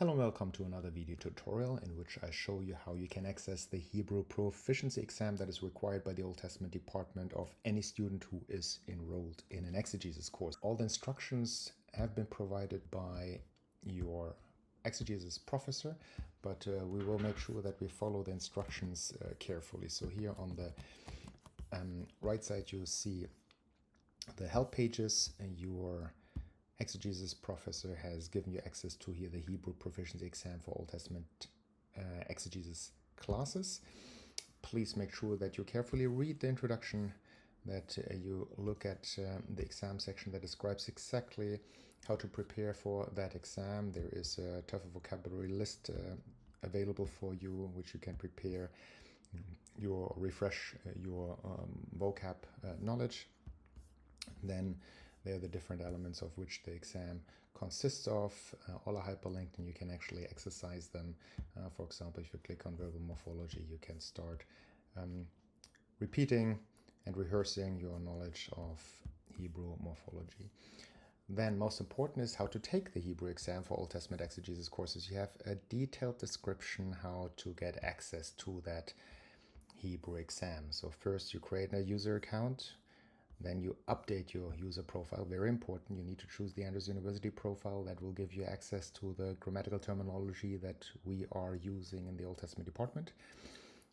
Hello and welcome to another video tutorial in which I show you how you can access the Hebrew Proficiency exam that is required by the Old Testament department of any student who is enrolled in an exegesis course. All the instructions have been provided by your exegesis professor, but we will make sure that we follow the instructions carefully. So here on the right side you see the help pages, and your exegesis professor has given you access to here the Hebrew Proficiency exam for Old Testament exegesis classes. Please make sure that you carefully read the introduction, that you look at the exam section that describes exactly how to prepare for that exam. There is a TOEFL vocabulary list available for you, which you can prepare refresh your vocab knowledge. Then there are the different elements of which the exam consists of. All are hyperlinked and you can actually exercise them. For example, if you click on verbal morphology, you can start repeating and rehearsing your knowledge of Hebrew morphology. Then most important is how to take the Hebrew exam for Old Testament exegesis courses. You have a detailed description how to get access to that Hebrew exam. So first you create a user account. Then you update your user profile. Very important. You need to choose the AndrewsUniversity profile that will give you access to the grammatical terminology that we are using in the Old Testament department.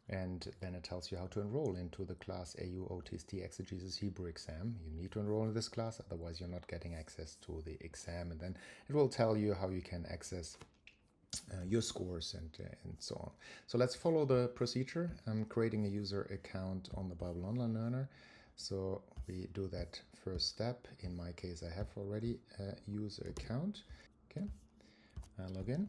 And then it tells you how to enroll into the class AU OTST Exegesis Hebrew exam. You need to enroll in this class, otherwise you're not getting access to the exam. And then it will tell you how you can access your scores and so on. So let's follow the procedure. I'm creating a user account on the Bible Online Learner. So we do that first step. In my case, I have already a user account. Okay, I log in.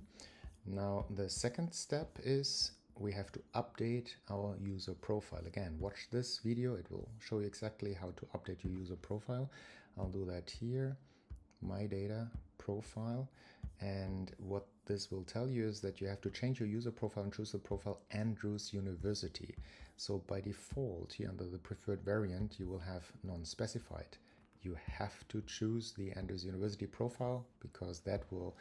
Now the second step is we have to update our user profile. Again, watch this video. It will show you exactly how to update your user profile. I'll do that here, my data profile. And what this will tell you is that you have to change your user profile and choose the profile AndrewsUniversity. So by default, here under the preferred variant, you will have non-specified. You have to choose the AndrewsUniversity profile because that will,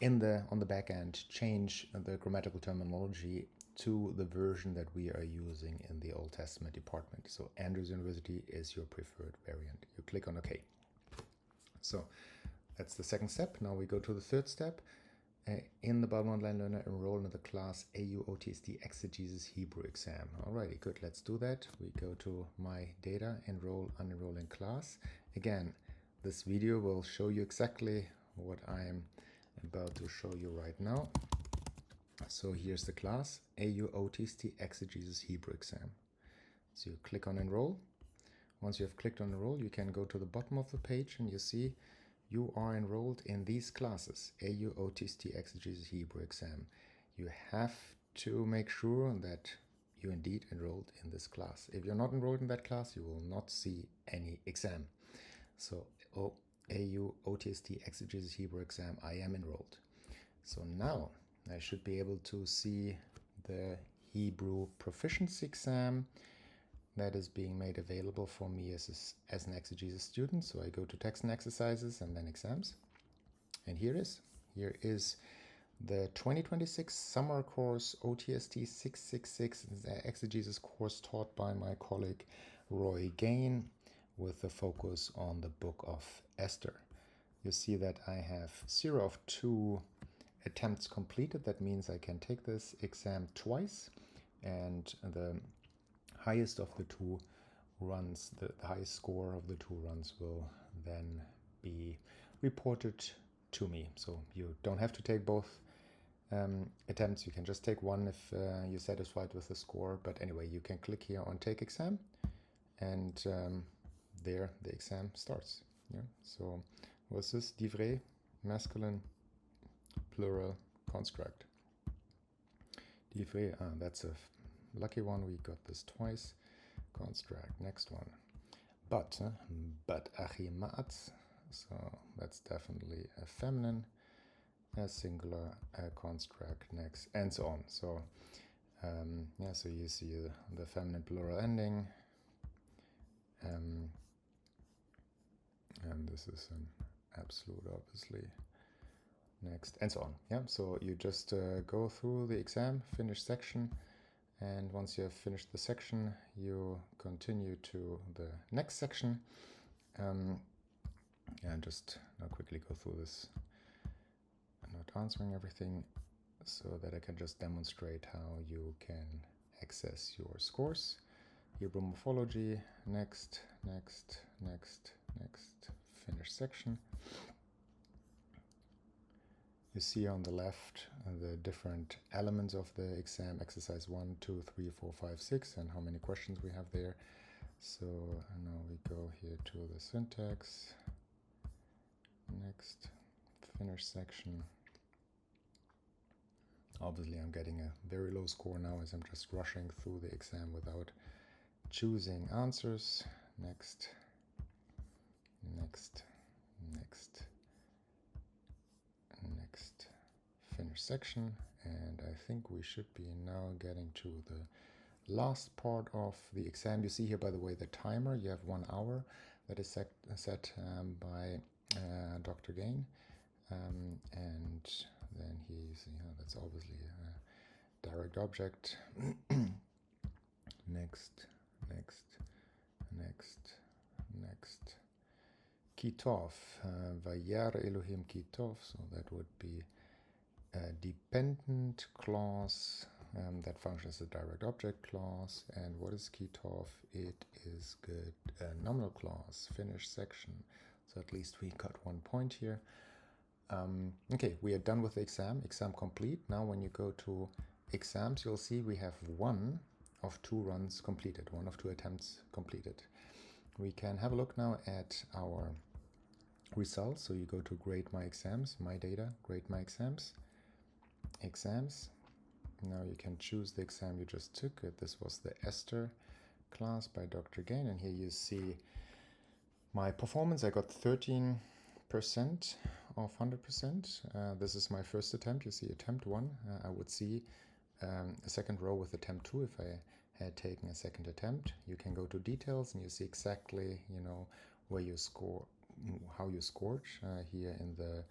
on the back end, change the grammatical terminology to the version that we are using in the Old Testament department. So AndrewsUniversity is your preferred variant. You click on OK. So that's the second step. Now we go to the third step. In the Bible Online Learner, enroll in the class AU OTST Exegesis Hebrew exam. Alrighty, good, let's do that. We go to my data, enroll, unenroll in class. Again, this video will show you exactly what I am about to show you right now. So here's the class, AU OTST Exegesis Hebrew exam. So you click on enroll. Once you have clicked on enroll, you can go to the bottom of the page and you see you are enrolled in these classes, AU OTST Exegesis Hebrew exam. You have to make sure that you indeed enrolled in this class. If you're not enrolled in that class, you will not see any exam. So AU OTST Exegesis Hebrew exam, I am enrolled. So now I should be able to see the Hebrew Proficiency exam that is being made available for me as an exegesis student. So I go to text and exercises and then exams. And here is the 2026 summer course OTST 666, the exegesis course taught by my colleague Roy Gain with a focus on the book of Esther. You see that I have 0 of 2 attempts completed. That means I can take this exam twice, and the highest of the two runs, the highest score of the two runs will then be reported to me. So you don't have to take both attempts. You can just take one if you're satisfied with the score. But anyway, you can click here on take exam, and there the exam starts. Yeah. So what's this? Divrei, masculine, plural, construct. Divrei, that's a lucky one, we got this twice. Construct, next one. But achimat, so that's definitely a feminine, a singular, a construct next, and so on. So yeah, so you see the feminine plural ending, and this is an absolute, obviously. next, and so on. Yeah, so you just go through the exam, finish section, and once you have finished the section, you continue to the next section. And just now quickly go through this. I'm not answering everything so that I can just demonstrate how you can access your scores. Hebrew morphology, next, next, next, next, finish section. You see on the left the different elements of the exam, exercise 1, 2, 3, 4, 5, 6, and how many questions we have there. So now we go here to the syntax, next, finish section. Obviously I'm getting a very low score now as I'm just rushing through the exam without choosing answers. Next, next, next, next, finish section. And I think we should be now getting to the last part of the exam. You see here, by the way, the timer. You have 1 hour that is set by Dr. Gain. And then he's, that's obviously a direct object. Next, next, next, next. Kitov, Vayar Elohim Kitov, so that would be a dependent clause that functions as a direct object clause. And what is Kitov? It is good, a nominal clause, finish section. So at least we got 1 point here. Okay, we are done with the exam complete. Now when you go to exams, you'll see we have 1 of 2 runs completed, 1 of 2 attempts completed. We can have a look now at our results. So you go to grade my exams, my data, grade my exams, exams. Now you can choose the exam you just took. This was the Esther class by Dr. Gain, and here you see my performance. I got 13% of 100%. This is my first attempt. You see attempt 1. I would see a second row with attempt 2 if I had taken a second attempt. You can go to details and you see exactly, where you score, how you scored. Here in the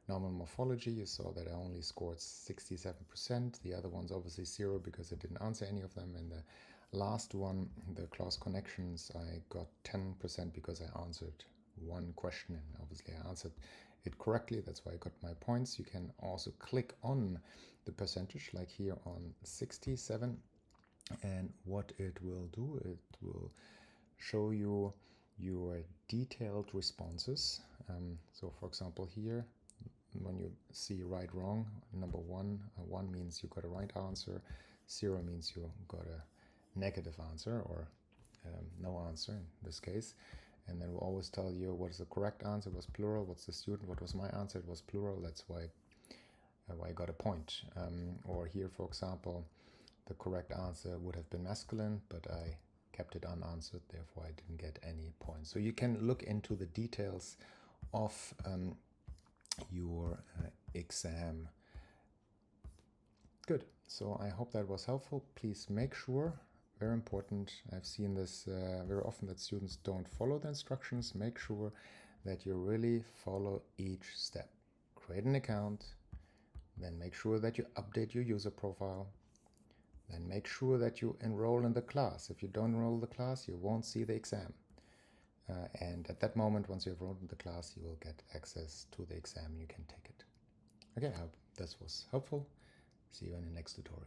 normal morphology, you saw that I only scored 67%. The other ones obviously 0 because I didn't answer any of them. And the last one, the clause connections, I got 10% because I answered 1 question, and obviously I answered it correctly. That's why I got my points. You can also click on the percentage, like here on 67, and what it will do, it will show you your detailed responses. So for example here, when you see right wrong, number 1 means you got a right answer, 0 means you got a negative answer, or no answer in this case. And then we'll always tell you what is the correct answer, was plural, what's the student, what was my answer, it was plural, that's why I got a point. Or here, for example, the correct answer would have been masculine, but I kept it unanswered, therefore I didn't get any points. So you can look into the details of your exam. Good, so I hope that was helpful. Please make sure, very important, I've seen this very often, that students don't follow the instructions. Make sure that you really follow each step. Create an account, then make sure that you update your user profile, then make sure that you enroll in the class. If you don't enroll in the class, you won't see the exam. And at that moment, once you've enrolled in the class, you will get access to the exam and you can take it. Okay, I hope this was helpful. See you in the next tutorial.